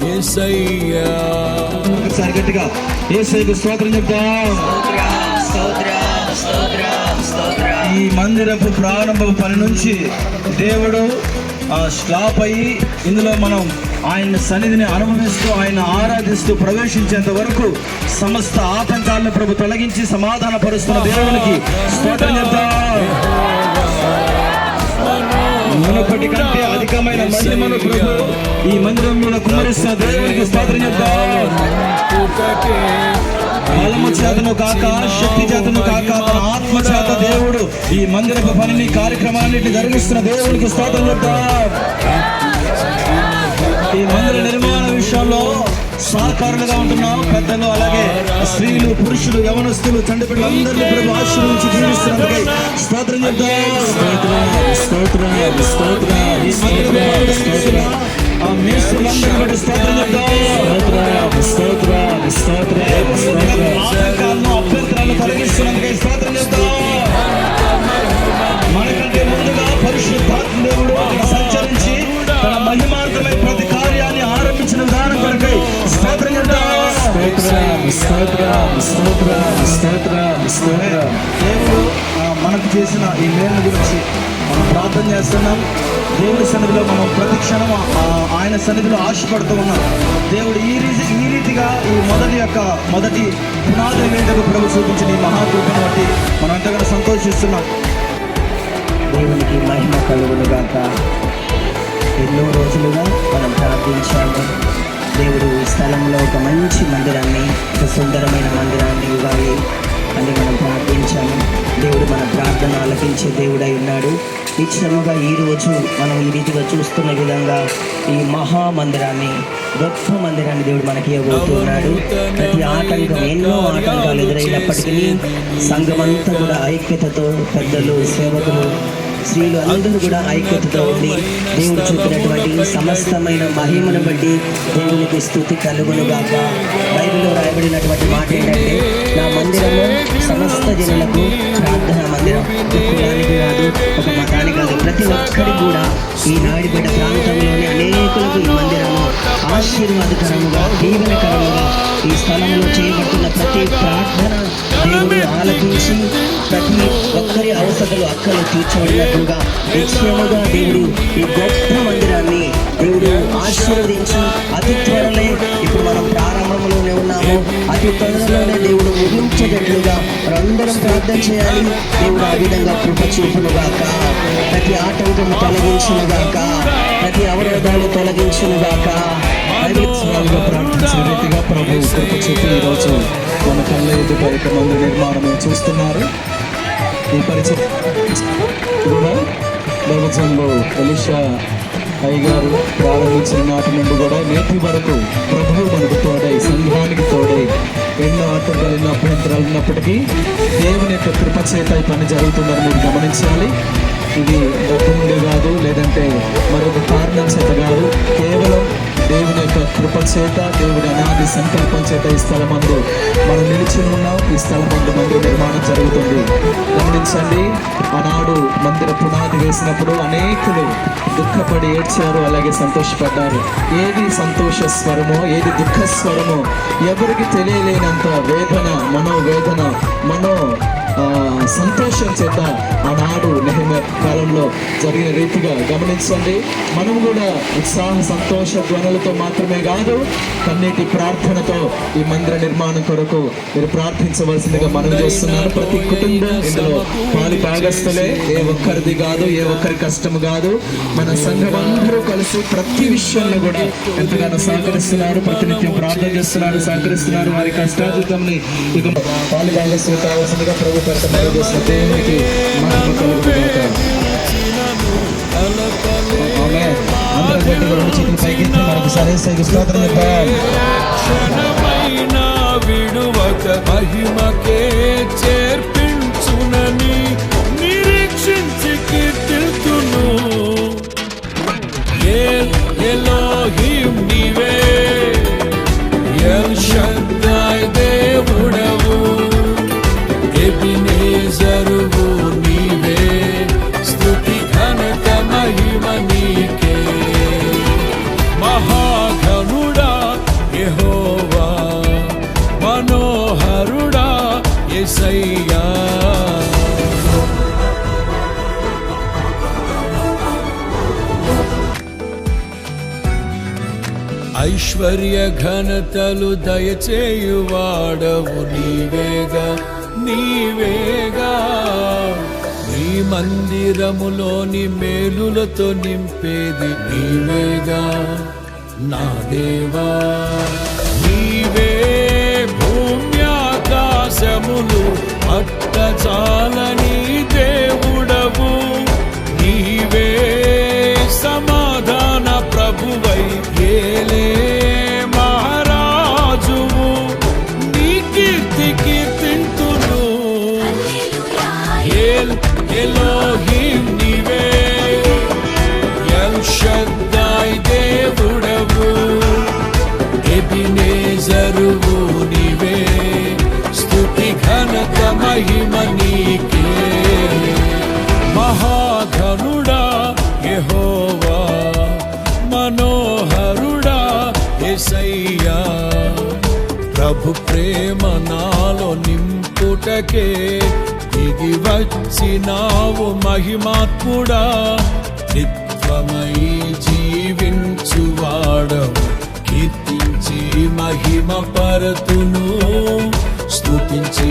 యేసయ్యా. ఒకసారి గట్టిగా యేసయ్యకు స్తోత్రం చెప్తాం. ఈ మందిరపు ప్రారంభ పని నుంచి దేవుడు స్టాప్ అయ్యి ఇందులో మనం ఆయన సన్నిధిని అనుభవిస్తూ ఆయన ఆరాధిస్తూ ప్రవేశించేంత వరకు సమస్త ఆటంకాలను ప్రభు తొలగించి సమాధాన పరుస్తున్న దేవునికి స్తోత్రం చెప్తాం. మునుపటి కంటే అధికమైన మహిమను ప్రభు ఈ మందిరం మీద కుమ్మరిస్తున్న దేవునికి స్తోత్రం చెప్తాం. బలము చేతను కాక శక్తి చేతను కాక తన ఆత్మ చేత దేవుడు ఈ మందిరపు పనిని కార్యక్రమాన్నిటి జరిగిస్తున్న దేవునికి స్తోత్రం చెప్తాం. ఈ మందిర నిర్మాణ విషయంలో సహకారులుగా ఉంటున్నాం పెద్దలు, అలాగే స్త్రీలు, పురుషులు, యవనస్తులు, తండ్రి పిల్లలందరినీ ప్రభు ఆశీర్వదించి జీవిస్తున్నందుకై స్తోత్రం చెప్తాం. మేస్త్రులందరూ బట్టి స్తోత్రం చెప్తాం. ఆటంకాలను అభ్యంతరాలను తొలగిస్తున్నందుకై స్తోత్రం చెప్తాం. మనకంటే ముందుగా పరిశుద్ధాత్మ దేవుడు అక్కడ సంచరించి తన మహిమార్థమై ప్రతి కార్యాన్ని ఆరంభించిన విధానం కొరకై స్తోత్రం చెప్తాం. దేవుడు మనకు చేసిన ఈ మేలు గురించి మనం ప్రార్థన చేస్తున్నాం. దేవుడి సన్నిధిలో మనం ప్రతి క్షణం ఆయన సన్నిధిలో ఆశపడుతూ ఉన్నాం. దేవుడు ఈ రీతిగా ఈ మొదటి పునాది వేదకు ప్రభు చూపించిన ఈ మహాకృపను బట్టి మనం ఎంతగానో సంతోషిస్తున్నాం. దేవునికి మహిమ కలుగును గాక. ఎన్నో రోజులుగా మనం ప్రార్థించాము. దేవుడు ఈ స్థలంలో ఒక మంచి మందిరాన్ని, ఒక సుందరమైన మందిరాన్ని ఇవ్వాలి అని మనం ప్రార్థించాము. దేవుడు మన ప్రార్థన ఆలకించే దేవుడై ఉన్నాడు. నిశ్చయముగా ఈరోజు మనం ఈ రీతిగా చూస్తున్న విధంగా ఈ మహామందిరాన్ని, గొప్ప మందిరాన్ని దేవుడు మనకి ఇవ్వబోతున్నాడు. ప్రతి ఆటంకం, ఎన్నో ఆటంకాలు ఎదురైనప్పటికీ సంఘమంతా కూడా ఐక్యతతో, పెద్దలు, సేవకులు, స్త్రీలు అందరూ కూడా ఐక్యతతో ఉండి దేవుడు చూపినటువంటి సమస్తమైన మహిమను బట్టి దేవునికి స్తుతి కలుగునుగాక. బైబిల్లో రాయబడినటువంటి మాట ఏంటంటే, నా మందిరము సమస్త జనులకు ప్రార్థనా మందిరం. కులానికి కాదు, ఒక మతానికి కాదు, ప్రతి ఒక్కరికి కూడా ఈ నాయుడుపేట ప్రాంతంలోని అనేకులకు ఈ మందిరము ఆశీర్వాదకరముగా, దీవెనకరముగా ఈ స్థలంలో చేయబడుతున్న ప్రతి ప్రార్థన దేవుడు ఆలకించి ప్రతి ఒక్కరి అవసరాలు అక్కలు తీర్చబడినట్టుగా నిశ్చయముగా దేవుడు ఈ గొప్ప మందిరాన్ని దేవుడు ఆశీర్వదించి అతి త్వరలో, ఇప్పుడు మనం ప్రారంభంలోనే ఉన్నాము, అతి త్వరలోనే దేవుడు ముగించేటట్లుగా మనందరం ప్రార్థన చేయాలి. దేవుడు ఆ విధంగా కృప చూపునుగాక. ప్రతి ఆటంకం తొలగించునుగాక, ప్రతి అవరోధాలు తొలగించునుగాక. ప్రార్థించిన రీతిగా ప్రభు కృప చూపి ఈరోజు మన కళ్ళ ఎదుట ఇక మంది నిర్మాణం చూస్తున్నారు. ఈ పరిచయం కూడా దేవజంలో ఎలీషా అయ్యగారు ప్రారంభించిన నాటి నుండి కూడా నేటి వరకు ప్రభువు మనకు తోడై, సంఘానికి తోడై, ఎన్నో ఆటంకాలు, ఎన్నో అభ్యంతరాలు ఉన్నప్పటికీ దేవుని యొక్క కృప చేత ఈ పని జరుగుతుందని మీరు గమనించాలి. ఇది డబ్బు ఉండే కాదు, లేదంటే మరొక కారణం చేత కాదు, కేవలం దేవుని యొక్క కృప చేత, దేవుడి అనాది సంకల్పం చేత ఈ స్థలమందు మనం నిలిచి ఉన్నాం. ఈ స్థలమందు మందిర నిర్మాణం జరుగుతుంది. గమనించండి, ఆనాడు మందిర పునాది వేసినప్పుడు అనేకులు దుఃఖపడి ఏడ్చారు, అలాగే సంతోషపడ్డారు. ఏది సంతోష స్వరమో, ఏది దుఃఖ స్వరమో ఎవరికి తెలియలేనంత వేదన, మనోవేదన, సంతోషం చేత ఆనాడు నెహెమ్యా కాలంలో జరిగిన రీతిగా గమనించండి. మనం కూడా ఉత్సాహ సంతోష ధ్వనులతో మాత్రమే కాదు, కన్నీటి ప్రార్థనతో ఈ మందిర నిర్మాణం కొరకు మీరు ప్రార్థించవలసిందిగా మనం చేస్తున్నాను. ప్రతి కుటుంబం ఇందులో పాలి భాగస్తులే, ఏ ఒక్కరిది కాదు, ఏ ఒక్కరి కష్టము కాదు. మన సంఘం అందరూ కలిసి ప్రతి విషయంలో కూడా ఎంతగానో సహకరిస్తున్నారు, ప్రతినిత్యం ప్రార్థన చేస్తున్నారు, సహకరిస్తున్నారు. వారి కష్టార్జితంని ఇక పాలి భాగస్తులు కావాల్సిందిగా ప్రభు చేసిన దేవునికి మహిమ కలుగుగాక. అందరం గట్టిగా రెండు చేతులు పైకెత్తి మరొకసారి స్తోత్రం చెప్పాలి. విడువక మహిమకే చేర్పించునని నిరీక్షించి కీర్తిల్తును. ఎలోహిం నీవే, ఎల్ షద్దాయ్ దేవుడవు, ఎబినేజరువు నీవే, స్తుతి ఘనత మహిమ నీకే. మహాఘను ఐశ్వర్య ఘనతలు దయచేయువాడవు నీవేగా నీవేగా. నీ మందిరములోని మేలులతో నింపేది నీవేగా నా దేవా. నీవే భూమ్యాకాశములు పట్టజాలని దేవుడవు. నీవే సమాధాన ప్రభువై ఏలే మహారాజువు. నీ కీర్తి కీర్తింతును. ఎలోహిం నీవే, ఎల్ షద్దాయ్ దేవుడవు. ఎబినేజరువు నీవే, స్తుతి ఘనత మహిమ నీకే. మహాఘనుడా యెహోవా, మనోహరుడా యేసయ్యా. ప్రభు ప్రేమ నాలో నింపుటకే దిగి వచ్చినావు మహిమాత్ముడా. నిత్యమై జీవించువాడవు, కీర్తించి మహిమ పరతును, స్తుతించి